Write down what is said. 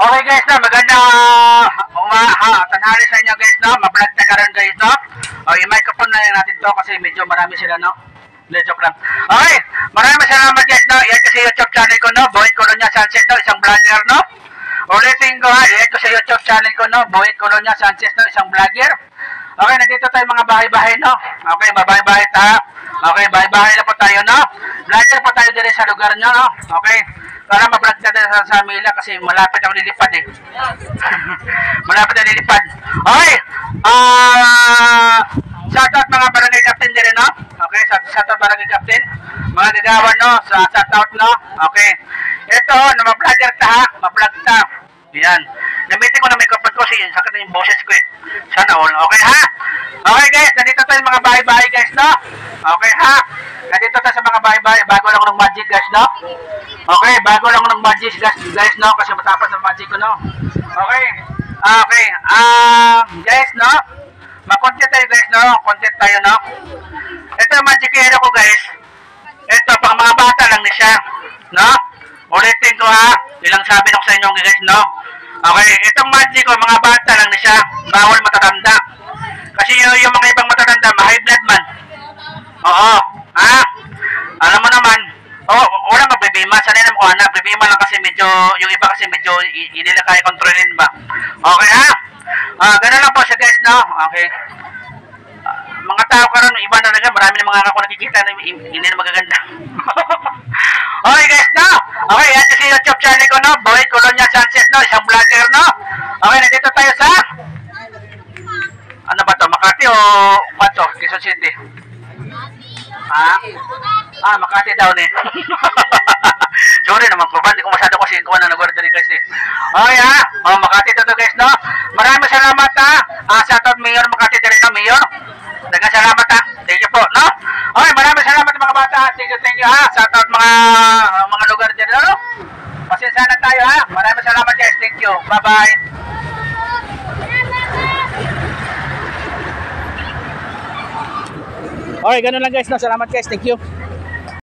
Okay guys, no, magandang tanghali sa inyo guys, no. Mablog na karon guys, no. Okay, microphone na lang natin to kasi medyo marami sila, no. Joke lang. Okay, maraming salamat guys, no. Yan kasi YouTube channel ko, no. Boyd Colonia Sanchez, no, isang vlogger, no. Ulitin ko ha, yan ko sa YouTube channel ko, no. Boyd Colonia Sanchez, no, isang vlogger. Okay, nandito tayo mga bahay-bahay, no. Okay, bahay-bahay ta. Okay, bahay-bahay na po tayo, no. Vlogger po tayo din sa lugar nyo, no. Okay. Para ma-vlog natin sa Mila kasi malapit ako lilipad eh. Malapit na lilipad. Okay. Shoutout mga barangay captain din, no? Okay, shoutout barangay captain. Mga gagawan, no? Shoutout, no? Okay. Ito, na ma-vlogger ta ha. Ma-vlog ta. Yan. Gamitin ko na microphone ko kasi sakit na yung boses ko eh. Sana all. Okay ha? Okay guys, nandito tayo mga bahay-bahay guys, no? Okay ha? Nandito tayo sa mga bahay-bahay. Bago lang ng magic guys, no? Okay, bago lang ng magic guys, no? Kasi matapos ng magic ko, no? Okay. Okay. Guys, no? Ma-content tayo guys, no? Content tayo, no? Ito yung magic hero ko guys. Ito, pang mga bata lang ni siya. No? Ulitin ko ha. Ilang sabi ko sa inyo guys, no? Okay, itong magic ko, mga bata lang ni siya. Bawal matatanda. Kasi yung mga ibang matatanda, ma-high blood man. Oo. Ha? Alam mo naman, wala magbibima. Sanay na mo na, bibima lang kasi medyo, yung iba kasi medyo, hindi nila kaya kontrolin ba. Okay ha? Ganun lang po siya guys, no? Okay. Mga tao karon iba na talaga, marami na mga ako nakikita na hindi na magaganda. Okay guys, no? Okay, yan si YouTube channel ko, no? Boyd Colonia Sanchez, no? Isang vlogger, no? Okay, nandito tayo sa ano ba to? Makati o Pato? Quezon City? Makati daw ni. Sorry naman po ba, hindi ko masyado kasi kuha na nag-order kasi. Okay ha? Makati to guys, no? Maraming salamat ha. Shoutout Mayor Makati din, no? Mayor. Dagang salamat ha. Thank you po, no? Okay, maraming salamat mga bata. Thank you ha. Shoutout mga lugar dyan, no? Pasensya na tayo ha. Maraming salamat guys. Thank you. Bye-bye. Okay, ganun lang guys, no? Salamat guys. Thank you.